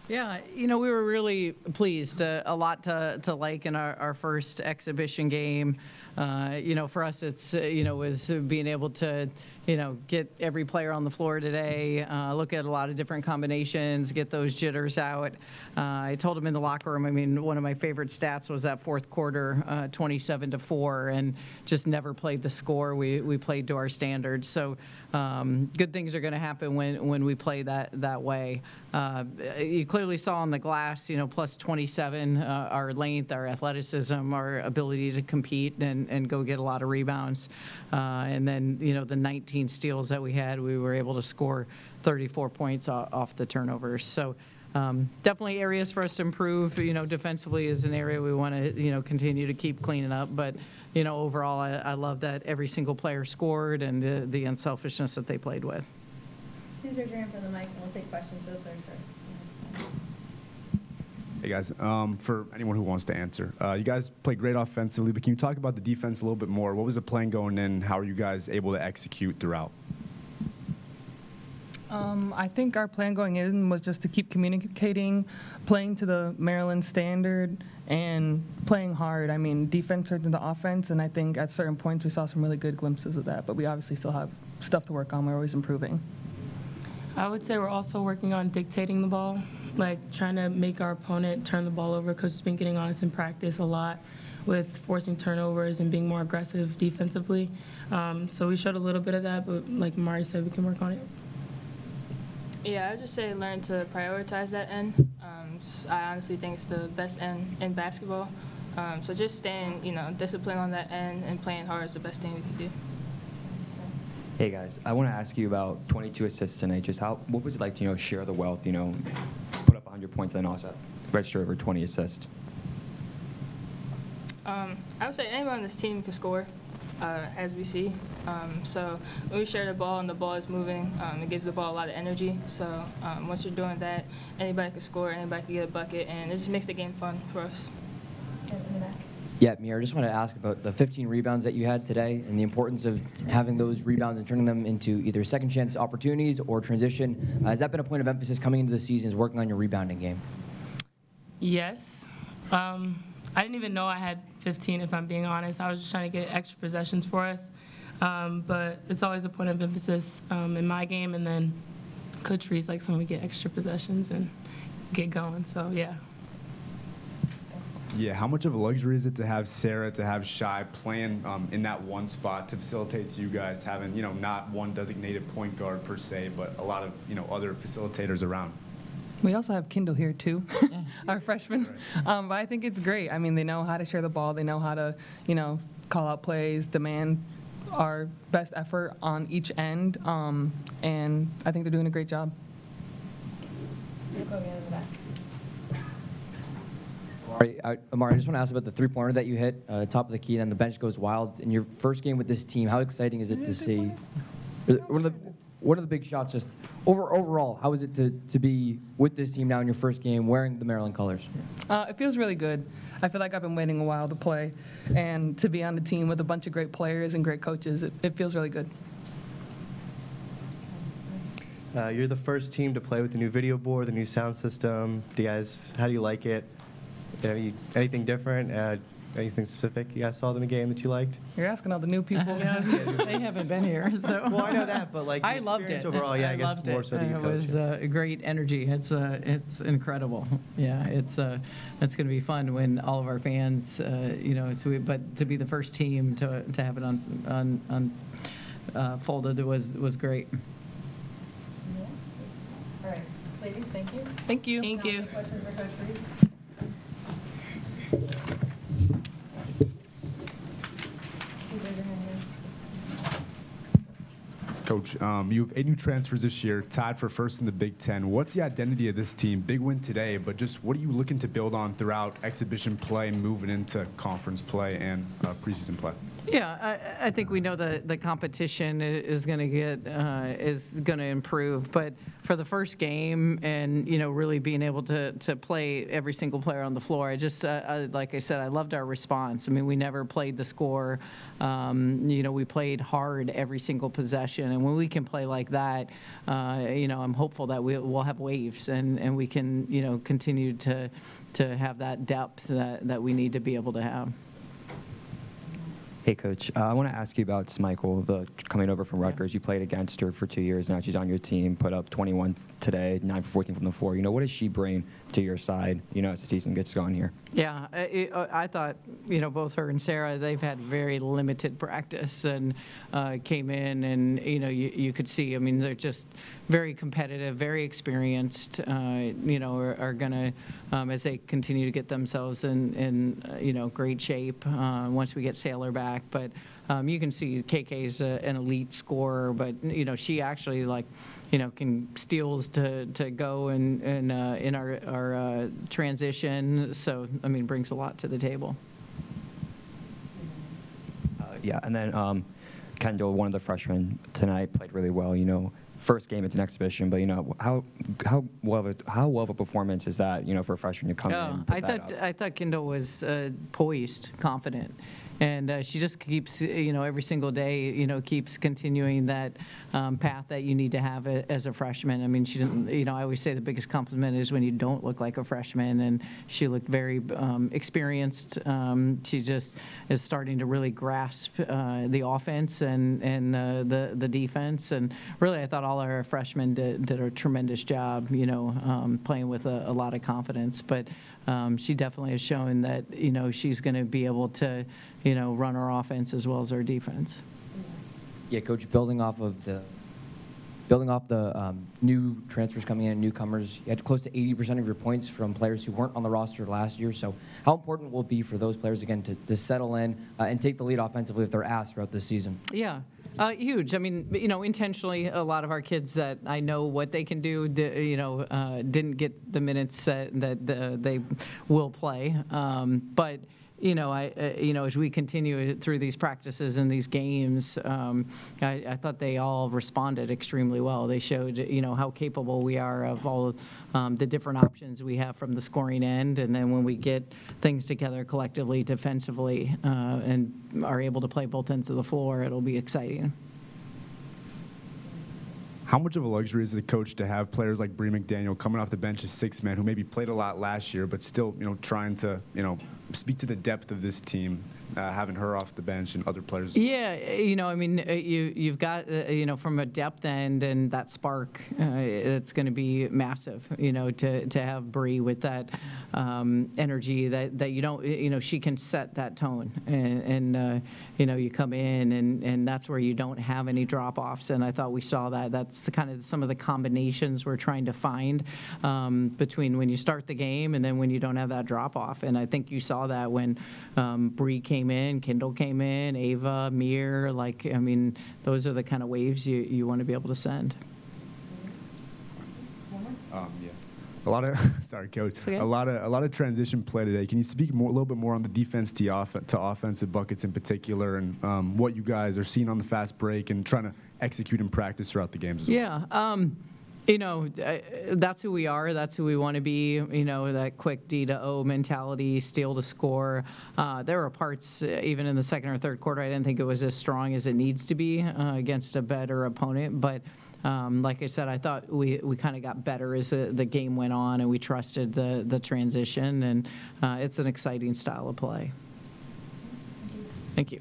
Yeah, we were really pleased. A lot to like in our first exhibition game. For us, it's, was being able to, get every player on the floor today, look at a lot of different combinations, get those jitters out. I told them in the locker room, one of my favorite stats was that fourth quarter, 27-4, and just never played the score. We played to our standards. So good things are going to happen when we play that way. You clearly saw on the glass, plus 27, our length, our athleticism, our ability to compete and go get a lot of rebounds. And then, the 19 steals that we had, we were able to score 34 points off the turnovers. So definitely areas for us to improve. Defensively is an area we want to, continue to keep cleaning up. But, overall, I love that every single player scored and the unselfishness that they played with. Please raise your hand for the mic, and we'll take questions for the players first. Hey guys, for anyone who wants to answer, you guys played great offensively, but can you talk about the defense a little bit more? What was the plan going in? How are you guys able to execute throughout? I think our plan going in was just to keep communicating, playing to the Maryland standard, and playing hard. Defense turned into offense, and I think at certain points we saw some really good glimpses of that, but we obviously still have stuff to work on. We're always improving. I would say we're also working on dictating the ball, like trying to make our opponent turn the ball over. Coach has been getting on us in practice a lot with forcing turnovers and being more aggressive defensively. So we showed a little bit of that, but like Mari said, we can work on it. Yeah, I'd just say learn to prioritize that end. I honestly think it's the best end in basketball. So just staying, disciplined on that end and playing hard is the best thing we can do. Hey guys, I want to ask you about 22 assists tonight. Just what was it like to share the wealth? Put up 100 points and then also register over 20 assists. I would say anyone on this team can score, as we see. So when we share the ball and the ball is moving, it gives the ball a lot of energy. So once you're doing that, anybody can score, anybody can get a bucket, and it just makes the game fun for us. In the back. Yeah, Mir, I just want to ask about the 15 rebounds that you had today and the importance of having those rebounds and turning them into either second chance opportunities or transition. Has that been a point of emphasis coming into the season, is working on your rebounding game? Yes. I didn't even know I had 15, if I'm being honest. I was just trying to get extra possessions for us. But it's always a point of emphasis in my game, and then Coach Frese likes when we get extra possessions and get going, so yeah. Yeah, how much of a luxury is it to have Sarah, to have Shai playing in that one spot to facilitate to you guys having, not one designated point guard per se, but a lot of, other facilitators around? We also have Kendall here, too, our freshman. But I think it's great. They know how to share the ball. They know how to, call out plays, demand our best effort on each end. And I think they're doing a great job. We'll go again in the back. Amari, I just want to ask about the three-pointer that you hit, top of the key, and then the bench goes wild. In your first game with this team, how exciting is it to see? What are the big shots? Just overall, how is it to be with this team now in your first game wearing the Maryland colors? It feels really good. I feel like I've been waiting a while to play, and to be on the team with a bunch of great players and great coaches, it feels really good. You're the first team to play with the new video board, the new sound system. How do you like it? Anything different? Anything specific you guys saw in the game that you liked? You're asking all the new people. They haven't been here, so. Well, I know that, but I loved it overall. Yeah, I guess more so to you, Coach. It was a great energy. It's incredible. Yeah, it's going to be fun when all of our fans, but to be the first team to have it folded was great. Yeah. All right, ladies, thank you. Thank you. Thank you. Questions for Coach Frese? Coach, you have 8 new transfers this year, tied for first in the Big Ten. What's the identity of this team? Big win today, but just what are you looking to build on throughout exhibition play, moving into conference play and preseason play? Yeah, I think we know the competition is going to improve, but for the first game and, really being able to play every single player on the floor, like I said, I loved our response. I mean, we never played the score. We played hard every single possession, and when we can play like that, I'm hopeful that we'll have waves and we can, continue to have that depth that we need to be able to have. Hey, Coach. I want to ask you about Smichael, coming over from Rutgers. You played against her for 2 years. Now she's on your team, put up 21 today, 9 for 14 from the floor. What does she bring to your side, as the season gets going here? Yeah, I thought, both her and Sarah, they've had very limited practice and came in and, you could see, I mean, they're just very competitive, very experienced, are going to, as they continue to get themselves in great shape once we get Saylor back. But you can see KK's an elite scorer, but, she actually, can steals to go in our transition. So, I mean, brings a lot to the table. Yeah, and then Kendall, one of the freshmen tonight, played really well. First game, it's an exhibition, but how well of a performance is that? For a freshman to come in. And put that up? I thought Kendall was poised, confident. And she just keeps, every single day, keeps continuing that path that you need to have as a freshman. I mean, she didn't, I always say the biggest compliment is when you don't look like a freshman, and she looked very experienced. She just is starting to really grasp the offense and the defense. And really, I thought all our freshmen did a tremendous job, playing with a lot of confidence. But she definitely has shown that, she's going to be able to, run our offense as well as our defense. Yeah, Coach, building off the new transfers coming in, newcomers, you had close to 80% of your points from players who weren't on the roster last year. So how important will it be for those players, again, to settle in and take the lead offensively if they're asked throughout this season? Yeah. Huge. I mean, intentionally, a lot of our kids that I know what they can do, didn't get the minutes that they will play. But as we continue through these practices and these games, I thought they all responded extremely well. They showed, how capable we are of all the different options we have from the scoring end. And then when we get things together collectively, defensively, and are able to play both ends of the floor, it'll be exciting. How much of a luxury is it, coach, to have players like Bree McDaniel coming off the bench as six men who maybe played a lot last year, but still, trying to, speak to the depth of this team, having her off the bench and other players? Yeah, you've got, from a depth end and that spark, it's going to be massive, to have Bree with that energy that you don't, she can set that tone. And you come in and that's where you don't have any drop-offs. And I thought we saw that. That's the kind of some of the combinations we're trying to find between when you start the game and then when you don't have that drop-off. And I think you saw that when Bree came in, Kendall came in, Ava, Mir, those are the kind of waves you want to be able to send. Yeah. A lot of sorry, coach. Okay. A lot of transition play today. Can you speak a little bit more on the defense to offensive buckets in particular, and what you guys are seeing on the fast break and trying to execute in practice throughout the games as well? Yeah. That's who we are. That's who we want to be. That quick D to O mentality, steal to score. There were parts, even in the second or third quarter, I didn't think it was as strong as it needs to be against a better opponent. But like I said, I thought we kind of got better as the game went on, and we trusted the transition. And it's an exciting style of play. Thank you.